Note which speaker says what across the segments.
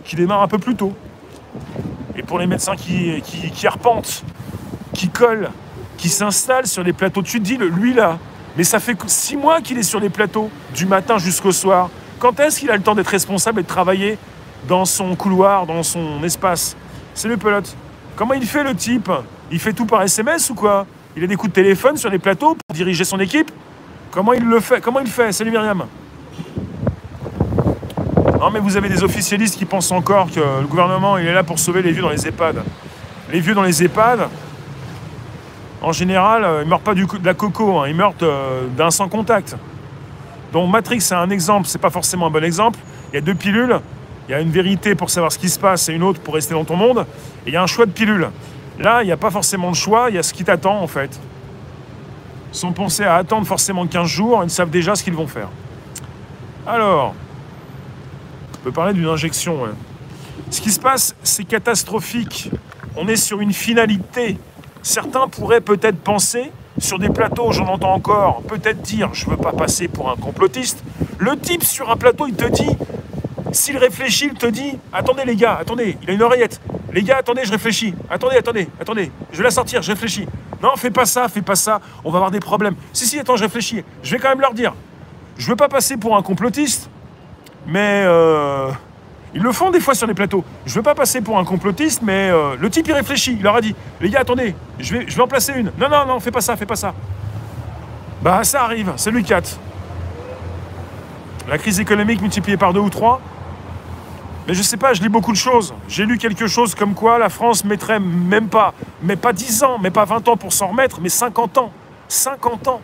Speaker 1: qui démarre un peu plus tôt. Et pour les médecins qui arpentent, qui collent, qui s'installent sur les plateaux, tu te dis, lui là, mais ça fait 6 mois qu'il est sur les plateaux, du matin jusqu'au soir. Quand est-ce qu'il a le temps d'être responsable et de travailler dans son couloir, dans son espace? C'est le pelote. Comment il fait le type? Il fait tout par SMS ou quoi? Il a des coups de téléphone sur les plateaux pour diriger son équipe? Comment il le fait? Comment il fait? Salut Myriam. Non mais vous avez des officialistes qui pensent encore que le gouvernement il est là pour sauver les vieux dans les EHPAD. Les vieux dans les EHPAD, en général, ils ne meurent pas de la coco, hein, ils meurent d'un sans contact. Donc Matrix c'est un exemple, c'est pas forcément un bon exemple. Il y a 2 pilules, il y a une vérité pour savoir ce qui se passe et une autre pour rester dans ton monde. Et il y a un choix de pilules. Là, il n'y a pas forcément de choix, il y a ce qui t'attend en fait. Sans penser à attendre forcément 15 jours, ils savent déjà ce qu'ils vont faire. Alors, on peut parler d'une injection. Ouais. Ce qui se passe, c'est catastrophique. On est sur une finalité. Certains pourraient peut-être penser, sur des plateaux, j'en entends encore, peut-être dire, je ne veux pas passer pour un complotiste. Le type sur un plateau, il te dit, s'il réfléchit, il te dit, attendez les gars, attendez, il a une oreillette. Les gars, attendez, je réfléchis. Attendez, je vais la sortir, je réfléchis. Non, fais pas ça, on va avoir des problèmes. Si, attends, je réfléchis. Je vais quand même leur dire, je veux pas passer pour un complotiste, mais ils le font des fois sur les plateaux. Je veux pas passer pour un complotiste, mais le type il réfléchit. Il leur a dit, les gars, attendez, je vais en placer une. Non, fais pas ça. Bah ça arrive, c'est Louis IV. La crise économique multipliée par 2 ou 3. Mais je sais pas, je lis beaucoup de choses. J'ai lu quelque chose comme quoi la France mettrait même pas, mais pas 10 ans, mais pas 20 ans pour s'en remettre, mais 50 ans. 50 ans.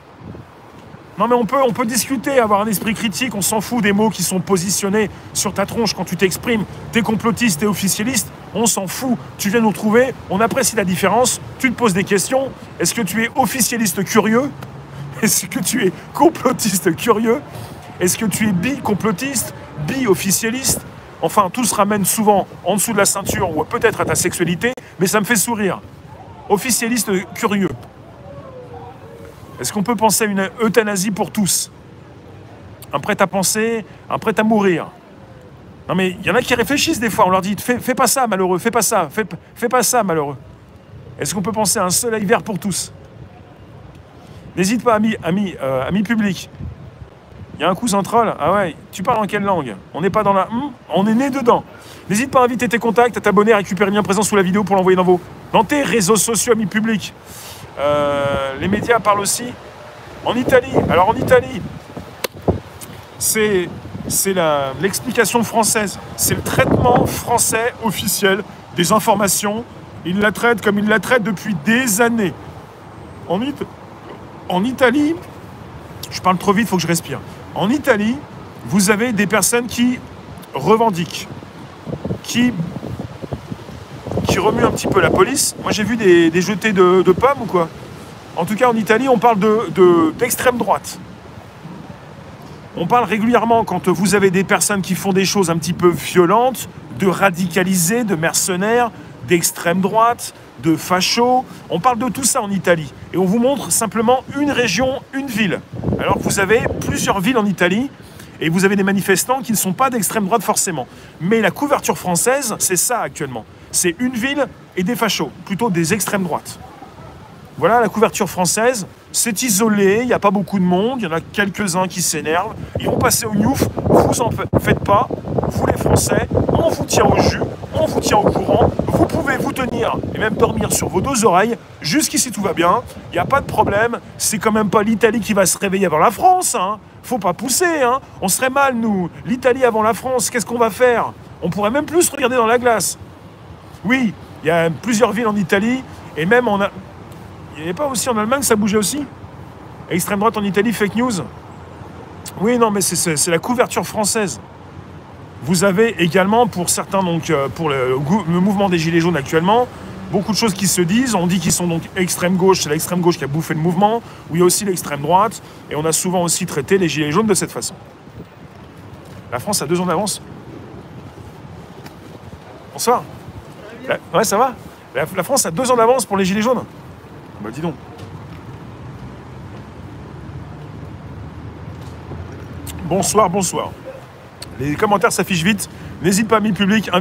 Speaker 1: Non mais on peut discuter, avoir un esprit critique, on s'en fout des mots qui sont positionnés sur ta tronche quand tu t'exprimes. T'es complotiste, t'es officialiste, on s'en fout. Tu viens nous retrouver, on apprécie la différence, tu te poses des questions. Est-ce que tu es officialiste curieux? Est-ce que tu es complotiste curieux? Est-ce que tu es bi-complotiste, bi-officialiste? Enfin, tout se ramène souvent en dessous de la ceinture ou peut-être à ta sexualité, mais ça me fait sourire. Officialiste curieux. Est-ce qu'on peut penser à une euthanasie pour tous? Un prêt à penser, un prêt à mourir. Non mais il y en a qui réfléchissent des fois, on leur dit fais pas ça malheureux, fais pas ça malheureux. Est-ce qu'on peut penser à un soleil vert pour tous? N'hésite pas, ami public. Il y a un cousin troll. Ah ouais, tu parles en quelle langue? On n'est pas dans la... on est né dedans. N'hésite pas à inviter tes contacts, à t'abonner, à récupérer le lien présent sous la vidéo pour l'envoyer dans tes réseaux sociaux, amis publics. Les médias parlent aussi en Italie. Alors en Italie, c'est l'explication française. C'est le traitement français officiel des informations. Ils la traitent comme ils la traitent depuis des années. En Italie, je parle trop vite, il faut que je respire. En Italie, vous avez des personnes qui revendiquent, qui remuent un petit peu la police. Moi, j'ai vu des jetés de pommes ou quoi. En tout cas, en Italie, on parle d'extrême droite. On parle régulièrement, quand vous avez des personnes qui font des choses un petit peu violentes, de radicalisés, de mercenaires, d'extrême droite, de fachos. On parle de tout ça en Italie. Et on vous montre simplement une région, une ville. Alors que vous avez plusieurs villes en Italie, et vous avez des manifestants qui ne sont pas d'extrême droite forcément. Mais la couverture française, c'est ça actuellement. C'est une ville et des fachos, plutôt des extrêmes droites. Voilà la couverture française, c'est isolé, il n'y a pas beaucoup de monde, il y en a quelques-uns qui s'énervent, ils vont passer au gnouf, vous en faites pas, vous les Français, on vous tient au jus, on vous tient au courant, vous pouvez vous tenir et même dormir sur vos 2 oreilles, jusqu'ici tout va bien, il n'y a pas de problème, c'est quand même pas l'Italie qui va se réveiller avant la France, hein. Faut pas pousser, hein. On serait mal nous, l'Italie avant la France, qu'est-ce qu'on va faire? On pourrait même plus se regarder dans la glace. Oui, il y a plusieurs villes en Italie, et même il n'y avait pas aussi en Allemagne, ça bougeait aussi? Extrême droite en Italie, fake news? Oui, non, mais c'est la couverture française. Vous avez également, pour certains, donc pour le mouvement des Gilets jaunes actuellement, beaucoup de choses qui se disent. On dit qu'ils sont donc extrême gauche, c'est l'extrême gauche qui a bouffé le mouvement, où il y a aussi l'extrême droite, et on a souvent aussi traité les Gilets jaunes de cette façon. La France a 2 ans d'avance. Bonsoir. Ouais, ça va? La France a 2 ans d'avance pour les Gilets jaunes. Bah dis donc. Bonsoir. Les commentaires s'affichent vite. N'hésite pas, ami public,